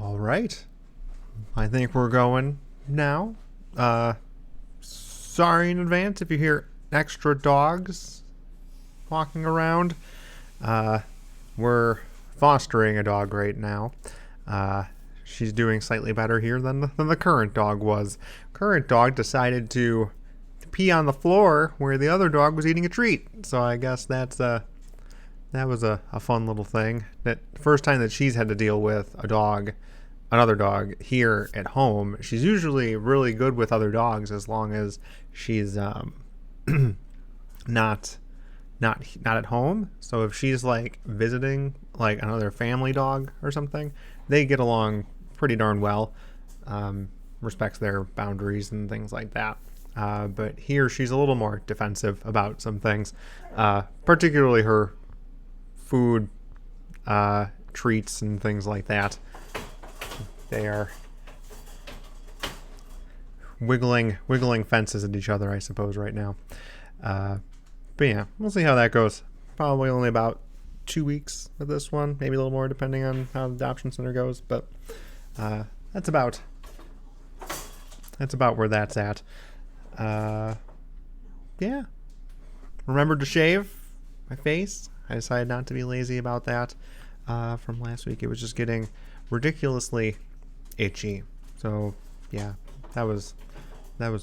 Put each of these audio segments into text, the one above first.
All right. I think we're going now. Sorry in advance if you hear extra dogs walking around. Uh, we're fostering a dog right now. She's doing slightly better here than the current dog was. Current dog decided to pee on the floor where the other dog was eating a treat. So I guess that was a fun little thing. That first time that she's had to deal with another dog here at home. She's usually really good with other dogs as long as she's not at home. So if she's like visiting like another family dog or something, they get along pretty darn well. Respects their boundaries and things like that. But here she's a little more defensive about some things, particularly her food, treats and things like that. They are wiggling fences at each other, I suppose, right now. But yeah, we'll see how that goes. Probably only about 2 weeks with this one, maybe a little more depending on how the adoption center goes. But that's about where that's at. Yeah. Remembered to shave my face. I decided not to be lazy about that. From last week, it was just getting ridiculously itchy. So yeah, that was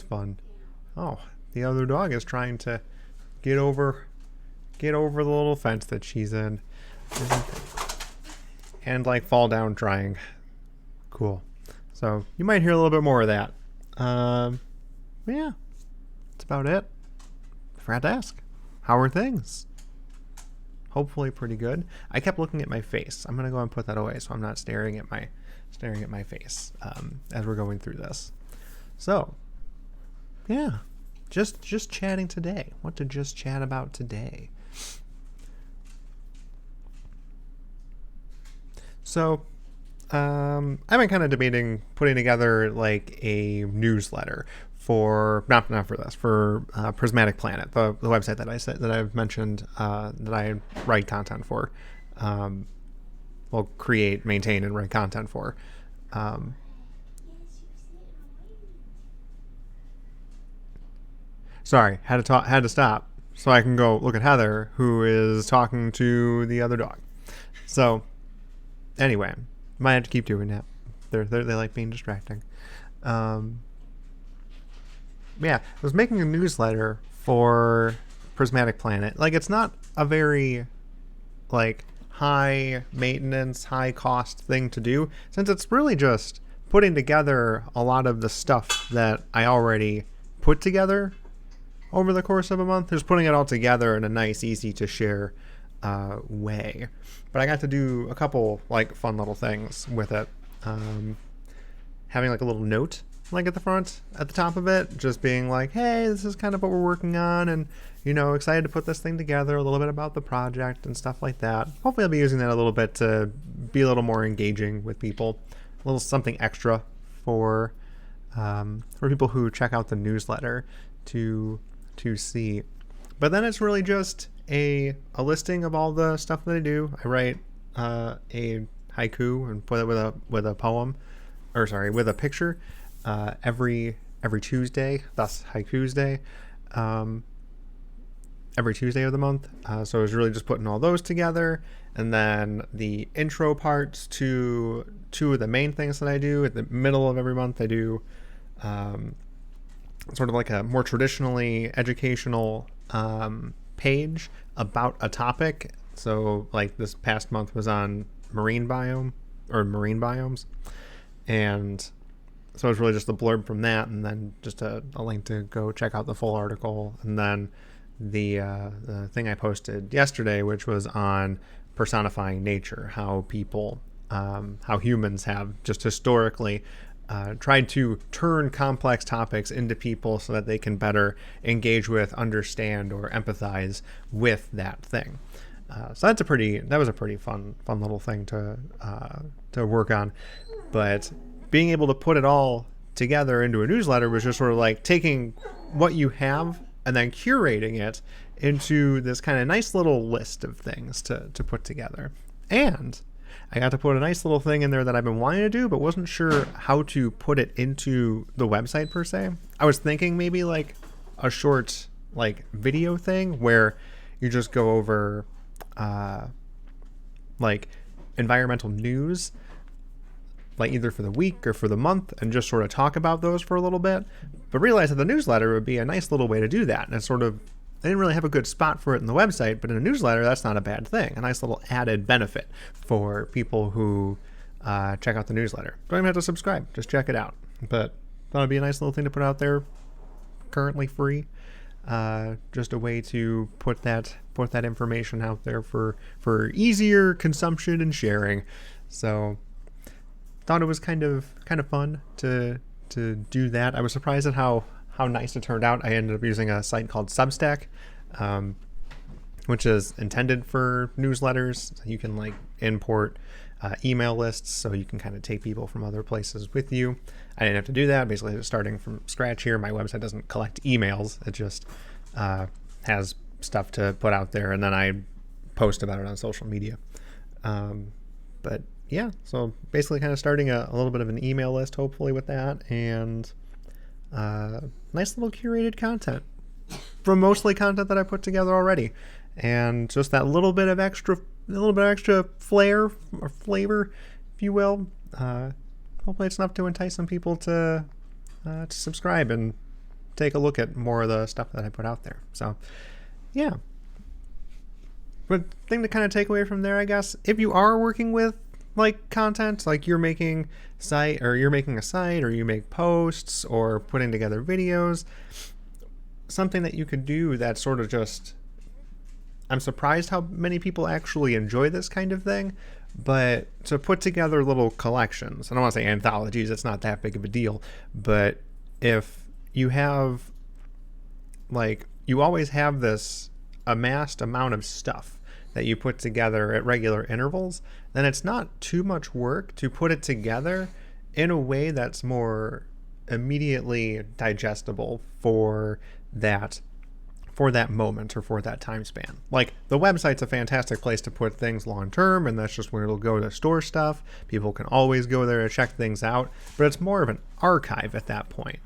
fun. Oh, the other dog is trying to get over the little fence that she's in, and like fall down trying. Cool. So you might hear a little bit more of that. Yeah, that's about it. Forgot to ask, how are things? Hopefully pretty good. I kept looking at my face. I'm gonna go and put that away so I'm not staring at my face as we're going through this. So yeah, just chatting today. What to just chat about today? So I've been kind of debating putting together like a newsletter for not for this, for Prismatic Planet, the website that I've mentioned that I write content for. Well, create, maintain, and write content for. Sorry, had to stop so I can go look at Heather, who is talking to the other dog. So anyway, might have to keep doing that. They like being distracting. Yeah, I was making a newsletter for Prismatic Planet. Like, it's not a very like high maintenance, high cost thing to do, since it's really just putting together a lot of the stuff that I already put together over the course of a month. Just putting it all together in a nice, easy to share way. But I got to do a couple like fun little things with it. Having like a little note like at the top of it, just being like, hey, this is kind of what we're working on, and excited to put this thing together, a little bit about the project and stuff like that. Hopefully I'll be using that a little bit to be a little more engaging with people, a little something extra for people who check out the newsletter to see. But then it's really just a listing of all the stuff that I do. I write a haiku and put it with a poem, or sorry, with a picture every Tuesday, thus Haikus Day, every Tuesday of the month. So it's really just putting all those together, and then the intro parts to two of the main things that I do. At the middle of every month, I do sort of like a more traditionally educational page about a topic. So like this past month was on marine biomes, and so it's really just a blurb from that, and then just a link to go check out the full article, and then the thing I posted yesterday, which was on personifying nature, how humans have just historically tried to turn complex topics into people so that they can better engage with, understand, or empathize with that thing. So that was a pretty fun little thing to work on. But being able to put it all together into a newsletter was just sort of like taking what you have and then curating it into this kind of nice little list of things to put together. And I got to put a nice little thing in there that I've been wanting to do, but wasn't sure how to put it into the website per se. I was thinking maybe like a short like video thing where you just go over like environmental news, like either for the week or for the month, and just sort of talk about those for a little bit. But realized that the newsletter would be a nice little way to do that. And it's sort of, I didn't really have a good spot for it in the website, but in a newsletter, that's not a bad thing. A nice little added benefit for people who check out the newsletter. Don't even have to subscribe, just check it out. But thought it'd be a nice little thing to put out there, currently free. Just a way to put that information out there for easier consumption and sharing. So thought it was kind of fun to do that. I was surprised at how nice it turned out. I ended up using a site called Substack, which is intended for newsletters. You can like import email lists, so you can kind of take people from other places with you. I didn't have to do that. Basically, just starting from scratch here. My website doesn't collect emails. It just has stuff to put out there, and then I post about it on social media. But yeah, so basically kind of starting a little bit of an email list, hopefully, with that, and nice little curated content from mostly content that I put together already, and just that little bit of extra flair or flavor, if you will. Hopefully it's enough to entice some people to subscribe and take a look at more of the stuff that I put out there. So yeah, but thing to kind of take away from there, I guess, if you are working with like content, like you're making a site, or you make posts or putting together videos, something that you could do that sort of just, I'm surprised how many people actually enjoy this kind of thing, but to put together little collections, I don't want to say anthologies, it's not that big of a deal, but if you have, like, you always have this amassed amount of stuff that you put together at regular intervals, then it's not too much work to put it together in a way that's more immediately digestible for that moment or for that time span. Like, the website's a fantastic place to put things long term, and that's just where it'll go to store stuff. People can always go there to check things out, but it's more of an archive at that point.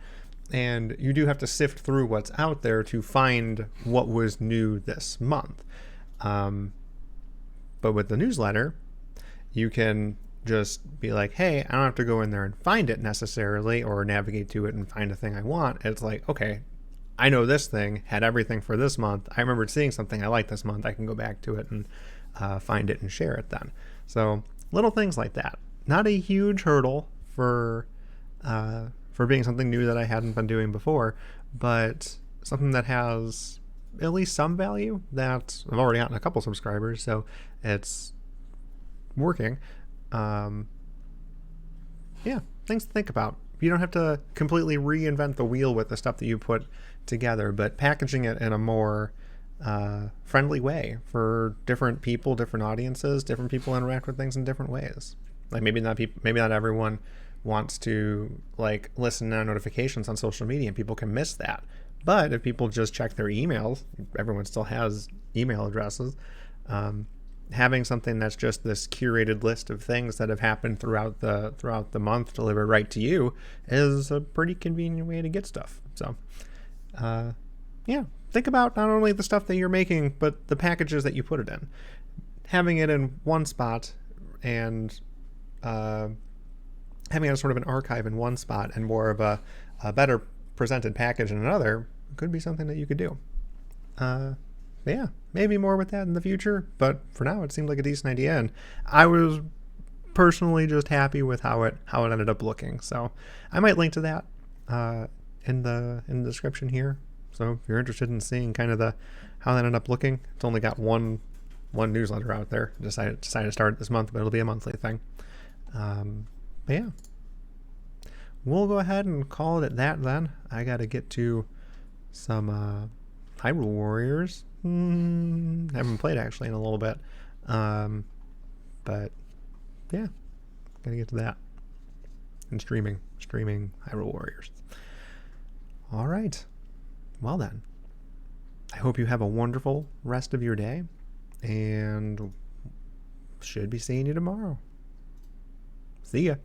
And you do have to sift through what's out there to find what was new this month. But with the newsletter, you can just be like, hey, I don't have to go in there and find it necessarily, or navigate to it and find a thing I want. It's like, okay, I know this thing had everything for this month. I remembered seeing something I liked this month. I can go back to it and find it and share it then. So little things like that. Not a huge hurdle for being something new that I hadn't been doing before, but something that has at least some value. That I've already gotten a couple subscribers, so it's working. Yeah, things to think about. You don't have to completely reinvent the wheel with the stuff that you put together, but packaging it in a more friendly way for different people, different audiences. Different people interact with things in different ways. Like maybe not everyone wants to like listen to notifications on social media, and people can miss that. But if people just check their emails, everyone still has email addresses. Having something that's just this curated list of things that have happened throughout the month delivered right to you is a pretty convenient way to get stuff. So, yeah, think about not only the stuff that you're making, but the packages that you put it in. Having it in one spot and having it as sort of an archive in one spot and more of a better presented package in another could be something that you could do. Yeah, maybe more with that in the future, but for now it seemed like a decent idea, and I was personally just happy with how it ended up looking. So I might link to that in the description here. So if you're interested in seeing kind of how that ended up looking, it's only got one newsletter out there. Decided to start it this month, but it'll be a monthly thing. But yeah, we'll go ahead and call it at that then. I got to get to some Hyrule Warriors. Haven't played actually in a little bit. But yeah, gotta get to that. And streaming Hyrule Warriors. All right. Well then, I hope you have a wonderful rest of your day, and should be seeing you tomorrow. See ya.